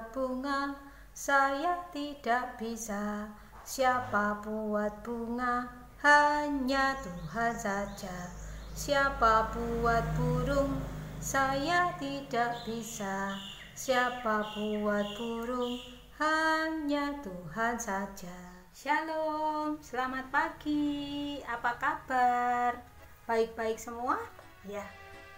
buat bunga? Saya tidak bisa. Siapa buat bunga? Hanya Tuhan saja. Siapa buat burung? Saya tidak bisa. Siapa buat burung? Hanya Tuhan saja. Shalom, selamat pagi. Apa kabar? Baik-baik semua? Ya,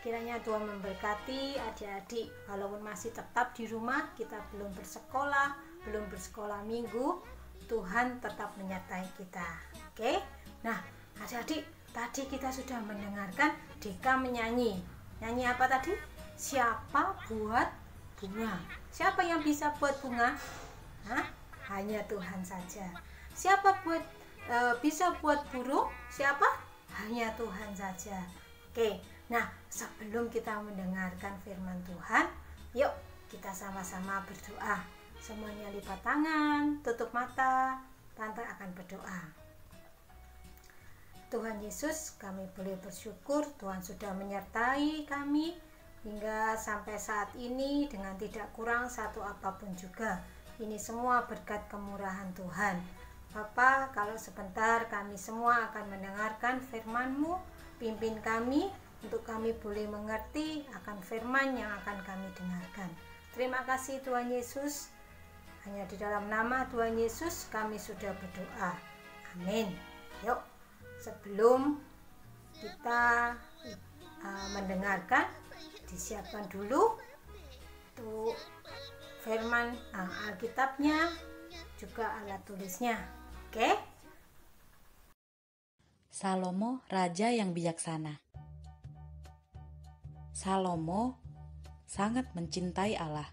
kiranya Tuhan memberkati adik-adik. Walaupun masih tetap di rumah, kita belum bersekolah minggu, Tuhan tetap menyertai kita. Oke? Nah, adik-adik, tadi kita sudah mendengarkan Deka menyanyi. Nyanyi apa tadi? Siapa buat bunga? Siapa yang bisa buat bunga? Hanya Tuhan saja. Siapa bisa buat burung? Siapa? Hanya Tuhan saja. Oke, nah sebelum kita mendengarkan firman Tuhan, yuk kita sama-sama berdoa. Semuanya lipat tangan, tutup mata, Tante akan berdoa. Tuhan Yesus, kami boleh bersyukur Tuhan sudah menyertai kami hingga sampai saat ini dengan tidak kurang satu apapun juga. Ini semua berkat kemurahan Tuhan. Bapa, kalau sebentar kami semua akan mendengarkan firman-Mu, pimpin kami untuk kami boleh mengerti akan firman yang akan kami dengarkan. Terima kasih Tuhan Yesus. Hanya di dalam nama Tuhan Yesus kami sudah berdoa. Amin. Yuk, sebelum kita mendengarkan, disiapkan dulu untuk firman Alkitabnya, juga alat tulisnya. Oke? Salomo, raja yang bijaksana. Salomo sangat mencintai Allah,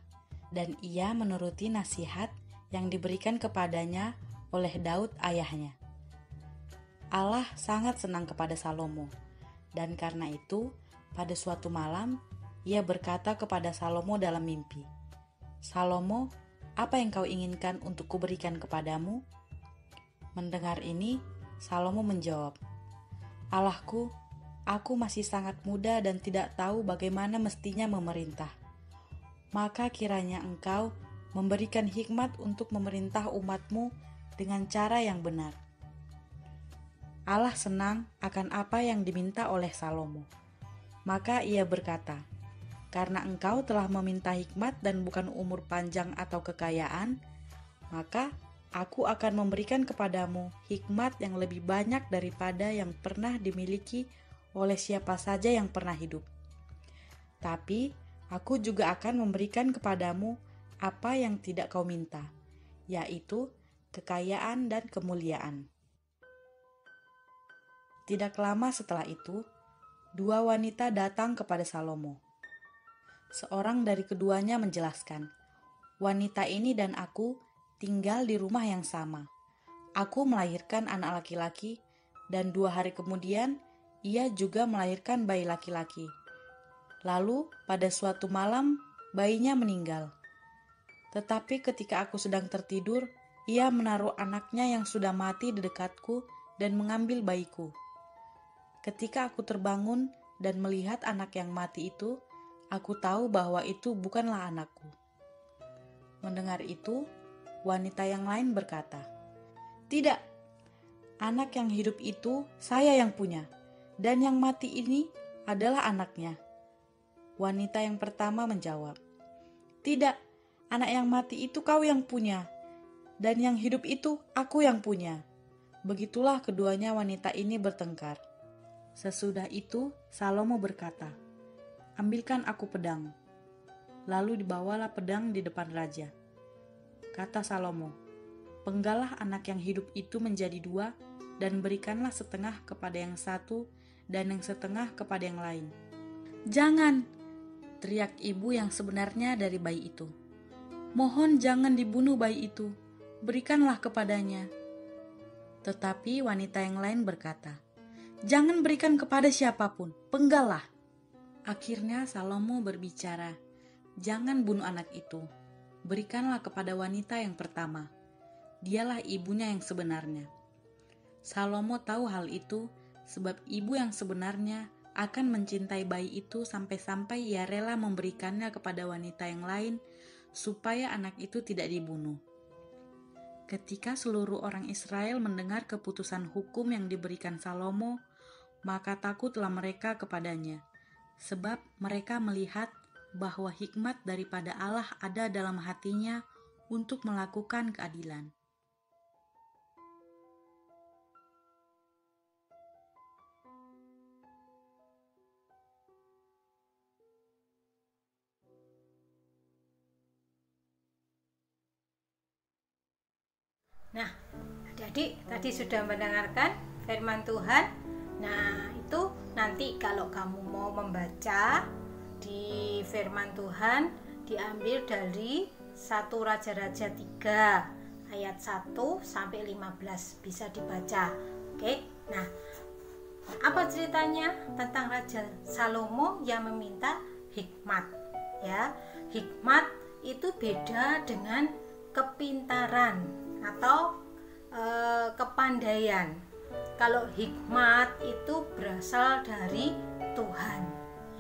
dan ia menuruti nasihat yang diberikan kepadanya oleh Daud ayahnya. Allah sangat senang kepada Salomo, dan karena itu, pada suatu malam, ia berkata kepada Salomo dalam mimpi, "Salomo, apa yang kau inginkan untuk kuberikan kepadamu?" Mendengar ini, Salomo menjawab, "Allahku, aku masih sangat muda dan tidak tahu bagaimana mestinya memerintah. Maka kiranya engkau memberikan hikmat untuk memerintah umatmu dengan cara yang benar." Allah senang akan apa yang diminta oleh Salomo. Maka ia berkata, "Karena engkau telah meminta hikmat dan bukan umur panjang atau kekayaan, maka aku akan memberikan kepadamu hikmat yang lebih banyak daripada yang pernah dimiliki oleh siapa saja yang pernah hidup. Tapi aku juga akan memberikan kepadamu apa yang tidak kau minta, yaitu kekayaan dan kemuliaan." Tidak lama setelah itu, dua wanita datang kepada Salomo. Seorang dari keduanya menjelaskan, "Wanita ini dan aku tinggal di rumah yang sama. Aku melahirkan anak laki-laki, dan 2 hari kemudian ia juga melahirkan bayi laki-laki. Lalu pada suatu malam bayinya meninggal. Tetapi ketika aku sedang tertidur, ia menaruh anaknya yang sudah mati di dekatku dan mengambil bayiku. Ketika aku terbangun dan melihat anak yang mati itu, aku tahu bahwa itu bukanlah anakku." Mendengar itu, wanita yang lain berkata, "Tidak, anak yang hidup itu saya yang punya, dan yang mati ini adalah anaknya." Wanita yang pertama menjawab, "Tidak, anak yang mati itu kau yang punya, dan yang hidup itu aku yang punya." Begitulah keduanya wanita ini bertengkar. Sesudah itu, Salomo berkata, "Ambilkan aku pedang." Lalu dibawalah pedang di depan raja. Kata Salomo, "Penggalah anak yang hidup itu menjadi 2, dan berikanlah setengah kepada yang satu, dan yang setengah kepada yang lain." "Jangan!" teriak ibu yang sebenarnya dari bayi itu. "Mohon jangan dibunuh bayi itu, berikanlah kepadanya." Tetapi wanita yang lain berkata, "Jangan berikan kepada siapapun, penggallah." Akhirnya Salomo berbicara, "Jangan bunuh anak itu, berikanlah kepada wanita yang pertama. Dialah ibunya yang sebenarnya." Salomo tahu hal itu, sebab ibu yang sebenarnya akan mencintai bayi itu sampai-sampai ia rela memberikannya kepada wanita yang lain supaya anak itu tidak dibunuh. Ketika seluruh orang Israel mendengar keputusan hukum yang diberikan Salomo, maka takutlah mereka kepadanya, sebab mereka melihat bahwa hikmat daripada Allah ada dalam hatinya untuk melakukan keadilan. Nah, adik-adik tadi sudah mendengarkan firman Tuhan. Nah, itu nanti kalau kamu mau membaca di firman Tuhan, diambil dari 1 Raja-Raja 3 ayat 1 sampai 15 bisa dibaca. Oke. Nah, apa ceritanya tentang Raja Salomo yang meminta hikmat? Ya, hikmat itu beda dengan kepintaran atau kepandaian. Kalau hikmat itu berasal dari Tuhan,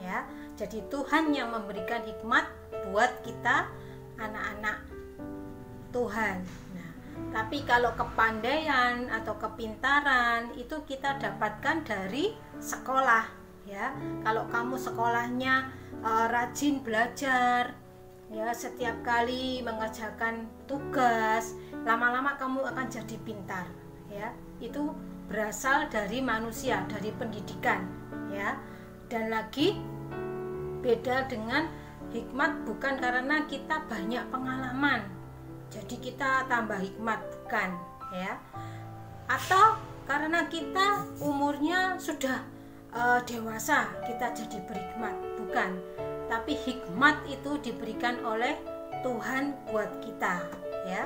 ya. Jadi Tuhan yang memberikan hikmat buat kita anak-anak Tuhan. Nah, tapi kalau kepandaian atau kepintaran itu kita dapatkan dari sekolah, ya. Kalau kamu sekolahnya rajin belajar, ya, setiap kali mengerjakan tugas, lama-lama kamu akan jadi pintar, ya. Itu berasal dari manusia, dari pendidikan, ya. Dan lagi beda dengan hikmat bukan karena kita banyak pengalaman jadi kita tambah hikmat, bukan, ya. Atau karena kita umurnya sudah dewasa kita jadi berhikmat, bukan. Tapi hikmat itu diberikan oleh Tuhan buat kita, ya.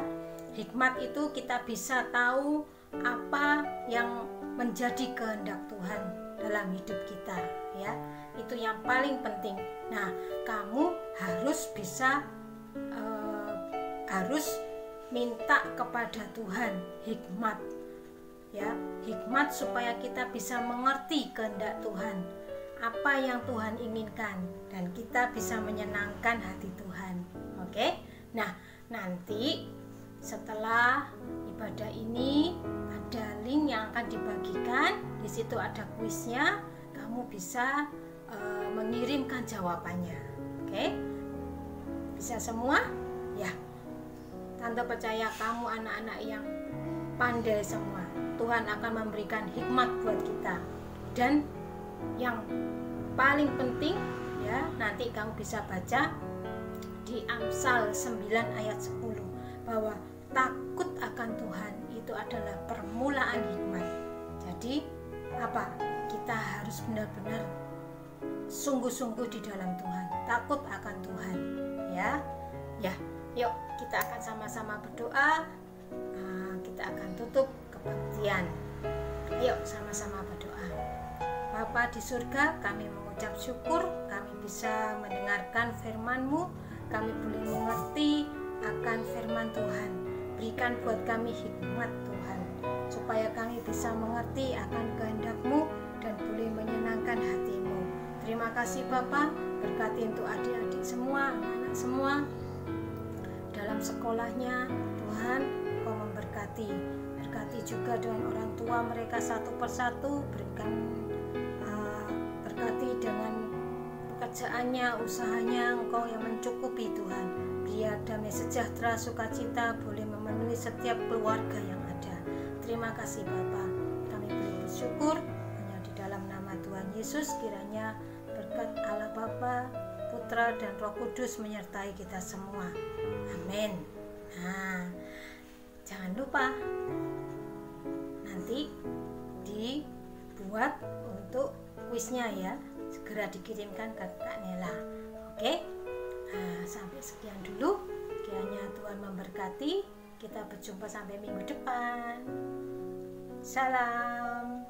Hikmat itu kita bisa tahu apa yang menjadi kehendak Tuhan dalam hidup kita, ya. Itu yang paling penting. Nah, kamu harus bisa harus minta kepada Tuhan hikmat, ya. Hikmat supaya kita bisa mengerti kehendak Tuhan, apa yang Tuhan inginkan, dan kita bisa menyenangkan hati Tuhan. Oke? Nah, nanti setelah ibadah ini ada link yang akan dibagikan. Di situ ada kuisnya. Kamu bisa mengirimkan jawabannya. Oke? Bisa semua? Ya. Tante percaya kamu anak-anak yang pandai semua. Tuhan akan memberikan hikmat buat kita. Dan yang paling penting, ya, nanti kamu bisa baca di Amsal 9 ayat 10 bahwa takut akan Tuhan itu adalah permulaan hikmat. Jadi apa? Kita harus benar-benar sungguh-sungguh di dalam Tuhan, takut akan Tuhan, ya. Ya, yuk kita akan sama-sama berdoa. Kita akan tutup kebaktian. Yuk sama-sama berdoa. Bapa di surga, kami mengucap syukur kami bisa mendengarkan firman-Mu, kami boleh mengerti akan firman Tuhan. Berikan buat kami hikmat Tuhan, supaya kami bisa mengerti akan kehendak-Mu dan boleh menyenangkan hati-Mu. Terima kasih Bapa, berkati untuk adik-adik semua, anak-anak semua dalam sekolahnya. Tuhan, Kau memberkati. Berkati juga dengan orang tua mereka satu persatu. Berkati dengan pekerjaannya, usahanya, Engkau yang mencukupi Tuhan. Biar damai sejahtera, sukacita boleh memenuhi setiap keluarga yang ada. Terima kasih Bapa. Kami boleh bersyukur hanya di dalam nama Tuhan Yesus. Kiranya berkat Allah Bapa, Putra dan Roh Kudus menyertai kita semua. Amin. Nah, jangan lupa nanti dibuat untuk kuisnya, ya. Segera dikirimkan ke Kak Nela. Oke? Nah, sampai sekian dulu. Kiranya Tuhan memberkati. Kita berjumpa sampai minggu depan. Salam.